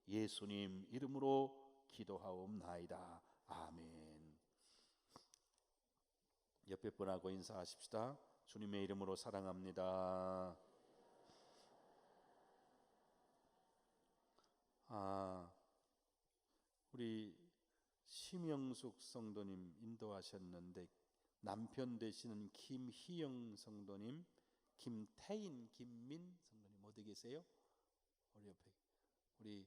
예수님 이름으로 기도하옵나이다. 아멘. 옆에 분하고 인사하십시다. 주님의 이름으로 사랑합니다. 우리 심영숙 성도님 인도하셨는데 남편 되시는 김희영 성도님, 김태인, 김민 성도님 어디 계세요? 우리 옆에 우리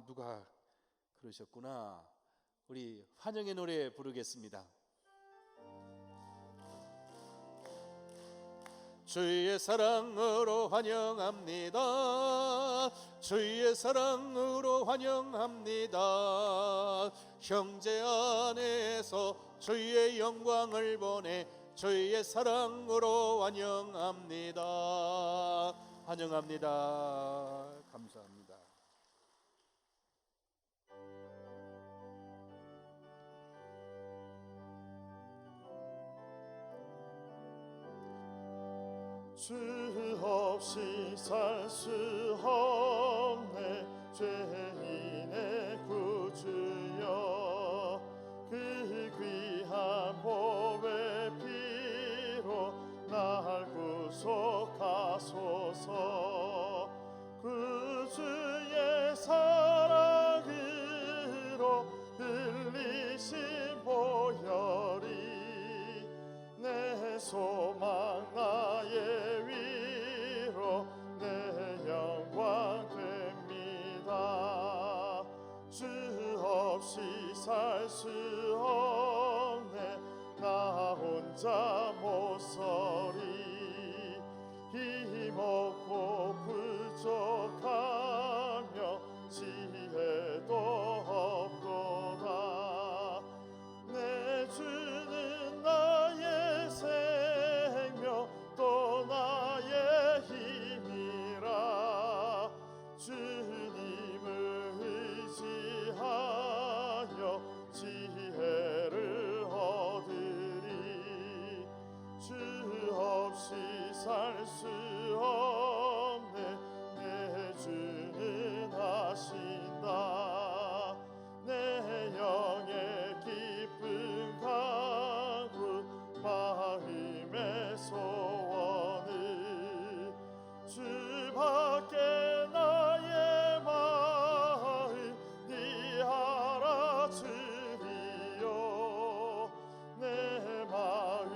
누가 그러셨구나. 우리 환영의 노래 부르겠습니다. 주의 사랑으로 환영합니다. 주의 사랑으로 환영합니다. 형제 안에서 주의 영광을 보내 주의 사랑으로 환영합니다. 환영합니다. 감사합니다. 주 없이 살 수 없네 죄인의 구주여 그 귀한 보배 피로 날 구속하소서 구주의 사랑으로 흘리신 보혈이 내 소망 나의 위로 내 영광 됩니다. 주 없이 살 수 없네 나 혼자 못 서리 힘없고 부족하며 지혜도 없도다 내 주는 나의 생명 또 살 수 없네. 내 주는 하신다. 내 영의 깊은 강구 마음의 소원을 주밖에 나의 마음 네 알아주리요. 내 마음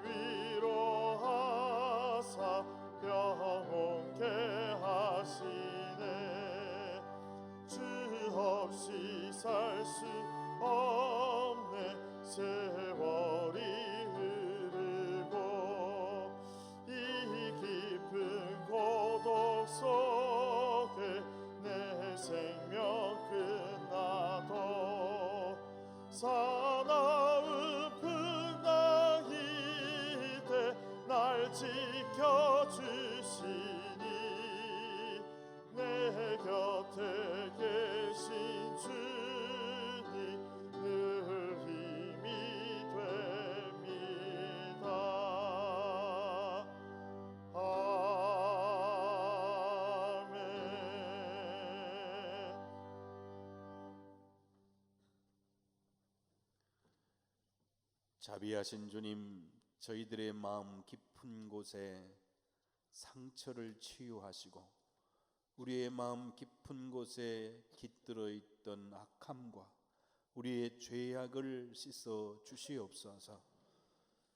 위로하사 영원케 하시네. 주 없이 살 수 없네. 세월이 흐르고 이 깊은 고독 속에 내 생명 끝나도 사나운 풍랑이 돼 날 지켜주시니 내 곁에 계신 주님 늘 힘이 됩니다. 아멘. 자비하신 주님, 저희들의 마음 깊은 곳에 상처를 치유하시고 우리의 마음 깊은 곳에 깃들어 있던 악함과 우리의 죄악을 씻어 주시옵소서.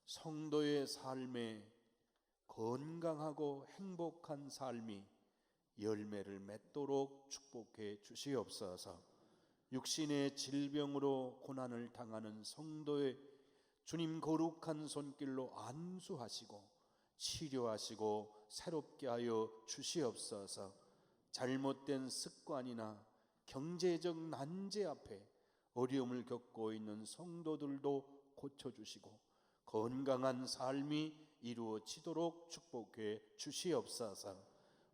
성도의 삶에 건강하고 행복한 삶이 열매를 맺도록 축복해 주시옵소서. 육신의 질병으로 고난을 당하는 성도의 주님 거룩한 손길로 안수하시고 치료하시고 새롭게 하여 주시옵소서. 잘못된 습관이나 경제적 난제 앞에 어려움을 겪고 있는 성도들도 고쳐주시고 건강한 삶이 이루어지도록 축복해 주시옵소서.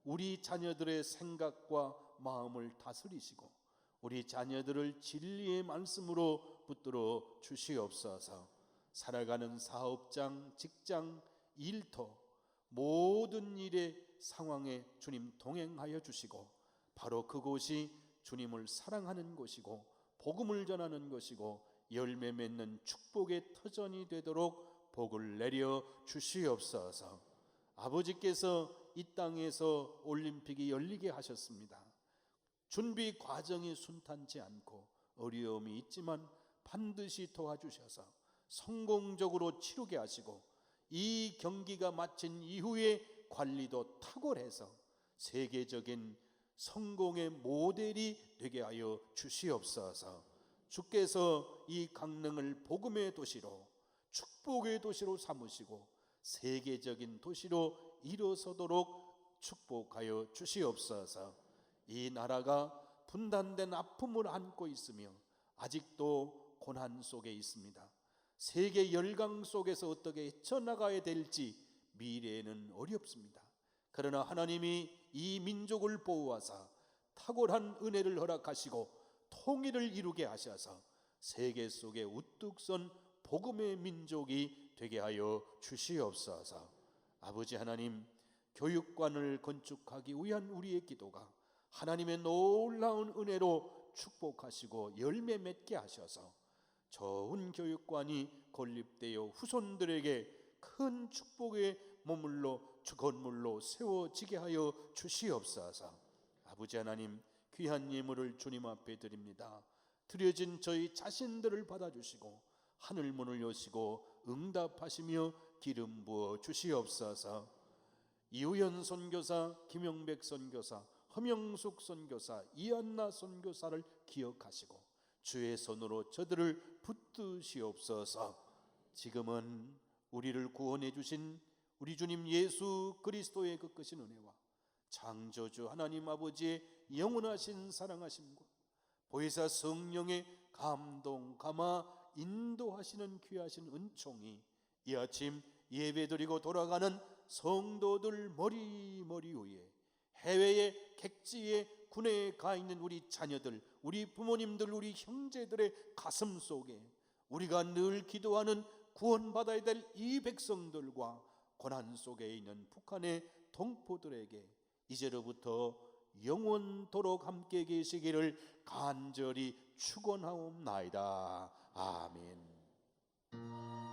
우리 자녀들의 생각과 마음을 다스리시고 우리 자녀들을 진리의 말씀으로 붙들어 주시옵소서. 살아가는 사업장, 직장, 일터 모든 일의 상황에 주님 동행하여 주시고 바로 그곳이 주님을 사랑하는 곳이고 복음을 전하는 것이고 열매 맺는 축복의 터전이 되도록 복을 내려 주시옵소서. 아버지께서 이 땅에서 올림픽이 열리게 하셨습니다. 준비 과정이 순탄치 않고 어려움이 있지만 반드시 도와주셔서 성공적으로 치르게 하시고 이 경기가 마친 이후에 관리도 탁월해서 세계적인 성공의 모델이 되게 하여 주시옵소서. 주께서 이 강릉을 복음의 도시로 축복의 도시로 삼으시고 세계적인 도시로 일어서도록 축복하여 주시옵소서. 이 나라가 분단된 아픔을 안고 있으며 아직도 고난 속에 있습니다. 세계 열강 속에서 어떻게 헤쳐나가야 될지 미래에는 어렵습니다. 그러나 하나님이 이 민족을 보호하사 탁월한 은혜를 허락하시고 통일을 이루게 하셔서 세계 속에 우뚝 선 복음의 민족이 되게 하여 주시옵소서. 아버지 하나님, 교육관을 건축하기 위한 우리의 기도가 하나님의 놀라운 은혜로 축복하시고 열매 맺게 하셔서 좋은 교육관이 건립되어 후손들에게 큰 축복의 건물로 세워지게 하여 주시옵소서. 아버지 하나님, 귀한 예물을 주님 앞에 드립니다. 드려진 저희 자신들을 받아주시고 하늘 문을 여시고 응답하시며 기름 부어 주시옵소서. 이우연 선교사, 김영백 선교사, 허명숙 선교사, 이한나 선교사를 기억하시고 주의 손으로 저들을 붙드시옵소서. 지금은 우리를 구원해 주신 우리 주님 예수 그리스도의 그 크신 은혜와 창조주 하나님 아버지의 영원하신 사랑하심과 보혜사 성령의 감동, 감화, 인도하시는 귀하신 은총이 이 아침 예배드리고 돌아가는 성도들 머리 위에, 해외의 객지에 군에 가 있는 우리 자녀들, 우리 부모님들, 우리 형제들의 가슴 속에 우리가 늘 기도하는 구원받아야 될 이 백성들과 고난 속에 있는 북한의 동포들에게 이제로부터 영원토록 함께 계시기를 간절히 축원하옵나이다. 아멘.